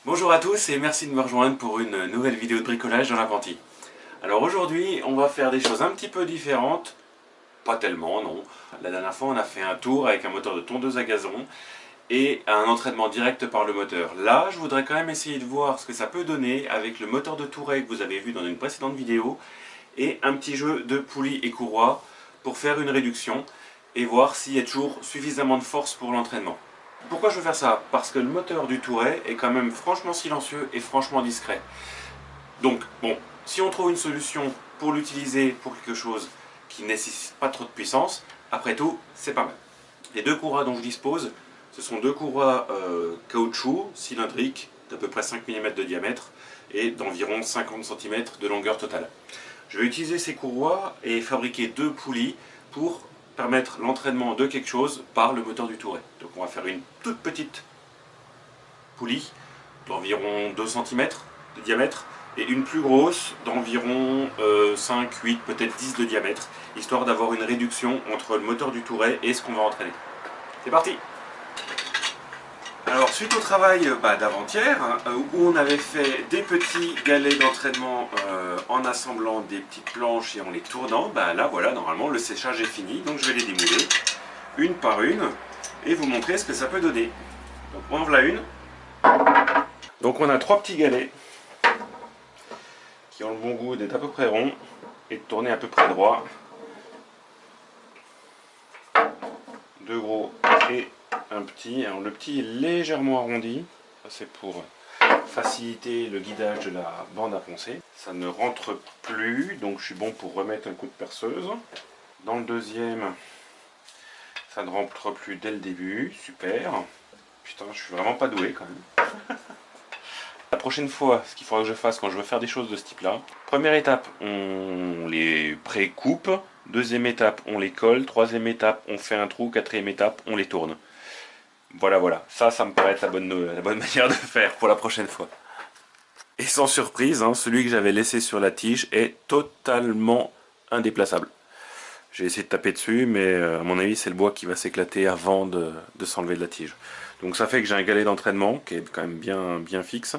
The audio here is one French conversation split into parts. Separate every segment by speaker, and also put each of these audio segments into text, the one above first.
Speaker 1: Bonjour à tous et merci de me rejoindre pour une nouvelle vidéo de bricolage dans l'apprenti. Alors aujourd'hui on va faire des choses un petit peu différentes, pas tellement non. La dernière fois on a fait un tour avec un moteur de tondeuse à gazon et un entraînement direct par le moteur. Là je voudrais quand même essayer de voir ce que ça peut donner avec le moteur de Touret que vous avez vu dans une précédente vidéo et un petit jeu de poulies et courroies pour faire une réduction et voir s'il y a toujours suffisamment de force pour l'entraînement. Pourquoi je veux faire ça? Parce que le moteur du Touret est quand même franchement silencieux et franchement discret. Donc, bon, si on trouve une solution pour l'utiliser pour quelque chose qui ne nécessite pas trop de puissance, après tout, c'est pas mal. Les deux courroies dont je dispose, ce sont deux courroies caoutchouc cylindriques d'à peu près 5 mm de diamètre et d'environ 50 cm de longueur totale. Je vais utiliser ces courroies et fabriquer deux poulies pour permettre l'entraînement de quelque chose par le moteur du Touret. Donc on va faire une toute petite poulie d'environ 2 cm de diamètre et une plus grosse d'environ 5, 8, peut-être 10 de diamètre, histoire d'avoir une réduction entre le moteur du Touret et ce qu'on va entraîner. C'est parti! Alors suite au travail d'avant-hier, où on avait fait des petits galets d'entraînement en assemblant des petites planches et en les tournant, là voilà, normalement le séchage est fini, donc je vais les démouler une par une et vous montrer ce que ça peut donner. Donc en voilà une. Donc on a trois petits galets qui ont le bon goût d'être à peu près ronds et de tourner à peu près droit. Deux gros et un petit. Alors le petit est légèrement arrondi, c'est pour faciliter le guidage de la bande à poncer. Ça ne rentre plus, donc je suis bon pour remettre un coup de perceuse. Dans le deuxième, ça ne rentre plus dès le début, super. Putain, je suis vraiment pas doué quand même. La prochaine fois, ce qu'il faudra que je fasse quand je veux faire des choses de ce type-là, première étape, on les pré-coupe. Deuxième étape, on les colle. Troisième étape, on fait un trou. Quatrième étape, on les tourne. Voilà. Ça me paraît être la bonne manière de faire pour la prochaine fois. Et sans surprise, celui que j'avais laissé sur la tige est totalement indéplaçable. J'ai essayé de taper dessus, mais à mon avis, c'est le bois qui va s'éclater avant de s'enlever de la tige. Donc ça fait que j'ai un galet d'entraînement qui est quand même bien fixe.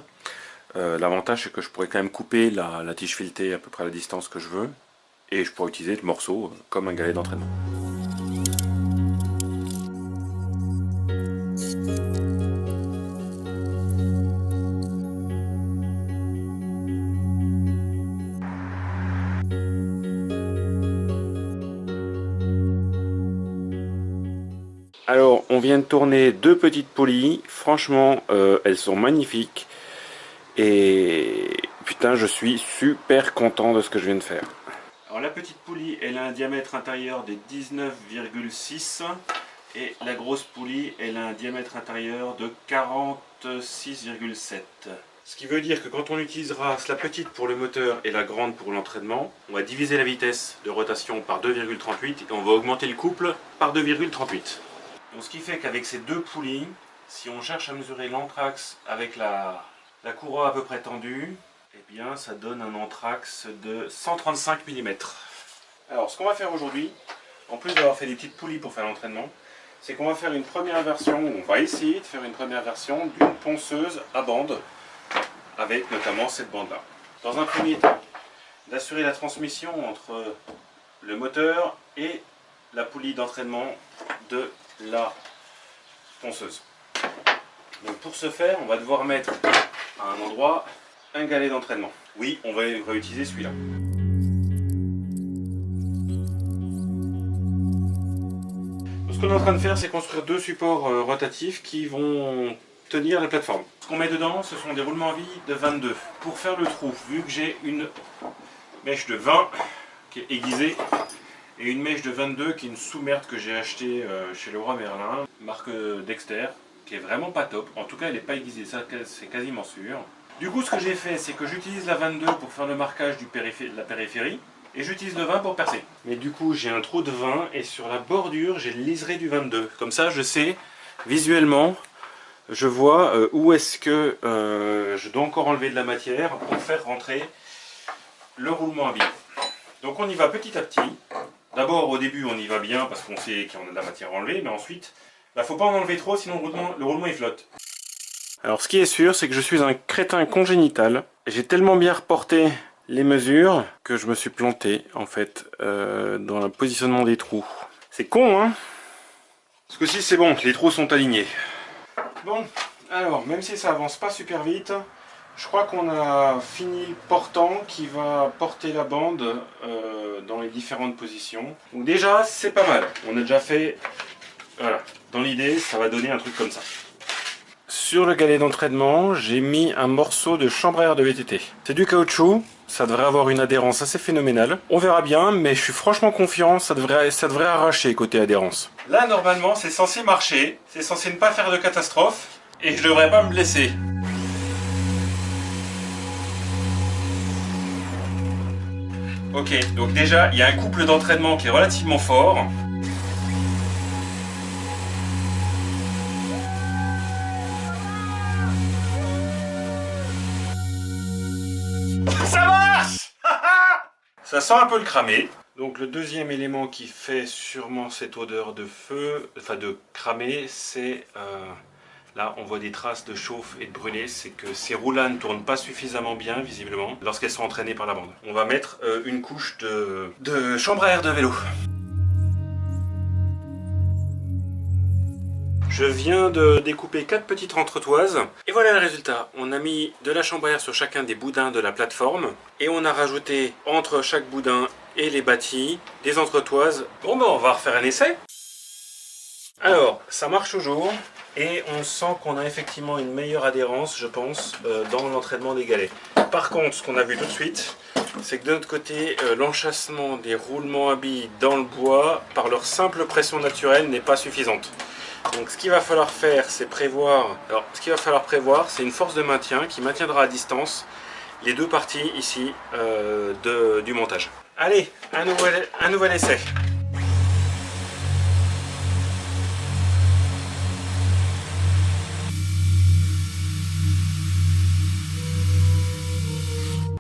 Speaker 1: L'avantage, c'est que je pourrais quand même couper la tige filetée à peu près à la distance que je veux. Et je pourrais utiliser le morceau comme un galet d'entraînement. Alors, on vient de tourner deux petites poulies. Franchement, elles sont magnifiques. Et putain, je suis super content de ce que je viens de faire. Alors la petite poulie, elle a un diamètre intérieur de 19,6 et la grosse poulie, elle a un diamètre intérieur de 46,7. Ce qui veut dire que quand on utilisera la petite pour le moteur et la grande pour l'entraînement, on va diviser la vitesse de rotation par 2,38 et on va augmenter le couple par 2,38. Donc ce qui fait qu'avec ces deux poulies, si on cherche à mesurer l'anthrax avec la courroie à peu près tendue, eh bien ça donne un anthrax de 135 mm. Alors ce qu'on va faire aujourd'hui, en plus d'avoir fait des petites poulies pour faire l'entraînement, c'est qu'on va faire une première version, on va essayer de faire une première version d'une ponceuse à bande, avec notamment cette bande là. Dans un premier temps, d'assurer la transmission entre le moteur et la poulie d'entraînement de la ponceuse. Donc pour ce faire, on va devoir mettre à un endroit un galet d'entraînement. Oui, on va utiliser celui-là. Ce qu'on est en train de faire, c'est construire deux supports rotatifs qui vont tenir la plateforme. Ce qu'on met dedans, ce sont des roulements à billes de 22. Pour faire le trou, vu que j'ai une mèche de 20 qui est aiguisée et une mèche de 22 qui est une sous-merde que j'ai achetée chez Leroy Merlin, marque Dexter, qui est vraiment pas top. En tout cas, elle n'est pas aiguisée, ça c'est quasiment sûr. Du coup, ce que j'ai fait, c'est que j'utilise la 22 pour faire le marquage de la périphérie et j'utilise le 20 pour percer. Mais du coup, j'ai un trou de 20 et sur la bordure, j'ai le liseré du 22. Comme ça, je sais visuellement, je vois où est-ce que je dois encore enlever de la matière pour faire rentrer le roulement à billes. Donc on y va petit à petit. D'abord, au début, on y va bien parce qu'on sait qu'on a de la matière à enlever, mais ensuite, il ne faut pas en enlever trop, sinon le roulement il flotte. Alors ce qui est sûr, c'est que je suis un crétin congénital. J'ai tellement bien reporté les mesures que je me suis planté en fait dans le positionnement des trous. C'est con, hein? Ce coup-ci c'est bon, les trous sont alignés. Bon, alors même si ça avance pas super vite, je crois qu'on a fini le portant qui va porter la bande dans les différentes positions. Donc déjà c'est pas mal, on a déjà fait, voilà, dans l'idée ça va donner un truc comme ça. Sur le galet d'entraînement, j'ai mis un morceau de chambre à air de VTT. C'est du caoutchouc, ça devrait avoir une adhérence assez phénoménale. On verra bien, mais je suis franchement confiant, ça devrait arracher côté adhérence. Là, normalement, c'est censé marcher, c'est censé ne pas faire de catastrophe, et je devrais pas me blesser. Ok, donc déjà, il y a un couple d'entraînement qui est relativement fort. Ça marche. Ça sent un peu le cramé. Donc le deuxième élément qui fait sûrement cette odeur de feu, enfin de cramé, c'est... là on voit des traces de chauffe et de brûlé, c'est que ces roulants ne tournent pas suffisamment bien visiblement lorsqu'elles sont entraînées par la bande. On va mettre une couche de chambre à air de vélo. Je viens de découper 4 petites entretoises et voilà le résultat. On a mis de la chambre à air sur chacun des boudins de la plateforme et on a rajouté entre chaque boudin et les bâtis des entretoises. Bon ben on va refaire un essai. Alors ça marche toujours et on sent qu'on a effectivement une meilleure adhérence je pense dans l'entraînement des galets. Par contre ce qu'on a vu tout de suite c'est que de notre côté l'enchâssement des roulements à billes dans le bois par leur simple pression naturelle n'est pas suffisante. Donc ce qu'il va falloir faire, c'est prévoir. Alors ce qu'il va falloir prévoir, c'est une force de maintien qui maintiendra à distance les deux parties ici du montage. Allez, un nouvel essai.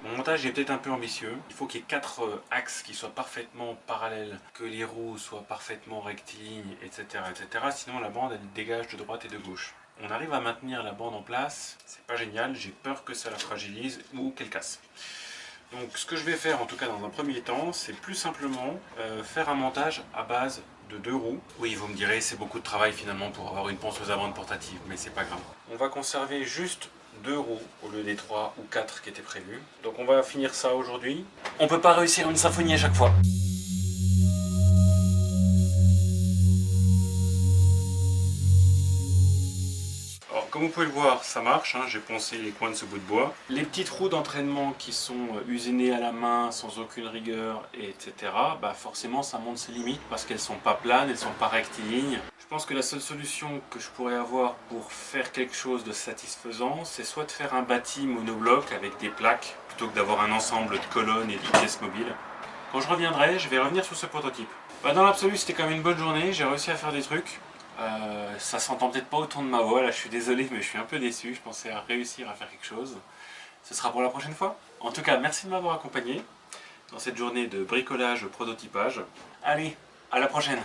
Speaker 1: Mon montage est peut-être un peu ambitieux. Il faut qu'il y ait 4 axes qui soient parfaitement parallèles, que les roues soient parfaitement rectilignes, etc., etc. Sinon la bande elle dégage de droite et de gauche. On arrive à maintenir la bande en place, c'est pas génial, j'ai peur que ça la fragilise ou qu'elle casse. Donc ce que je vais faire en tout cas dans un premier temps, c'est plus simplement faire un montage à base de 2 roues. Oui, vous me direz, c'est beaucoup de travail finalement pour avoir une ponceuse à bande portative, mais c'est pas grave. On va conserver juste 2 roues au lieu des 3 ou 4 qui étaient prévus. Donc on va finir ça aujourd'hui. On peut pas réussir une symphonie à chaque fois. Alors comme vous pouvez le voir, ça marche, hein, j'ai poncé les coins de ce bout de bois. Les petites roues d'entraînement qui sont usinées à la main, sans aucune rigueur, etc. Bah forcément ça montre ses limites parce qu'elles sont pas planes, elles sont pas rectilignes. Je pense que la seule solution que je pourrais avoir pour faire quelque chose de satisfaisant, c'est soit de faire un bâti monobloc avec des plaques, plutôt que d'avoir un ensemble de colonnes et de pièces mobiles. Quand je reviendrai, je vais revenir sur ce prototype. Bah dans l'absolu, c'était quand même une bonne journée, j'ai réussi à faire des trucs. Ça s'entend peut-être pas autant de ma voix, là je suis désolé mais je suis un peu déçu, je pensais réussir à faire quelque chose. Ce sera pour la prochaine fois. En tout cas, merci de m'avoir accompagné dans cette journée de bricolage prototypage. Allez, à la prochaine!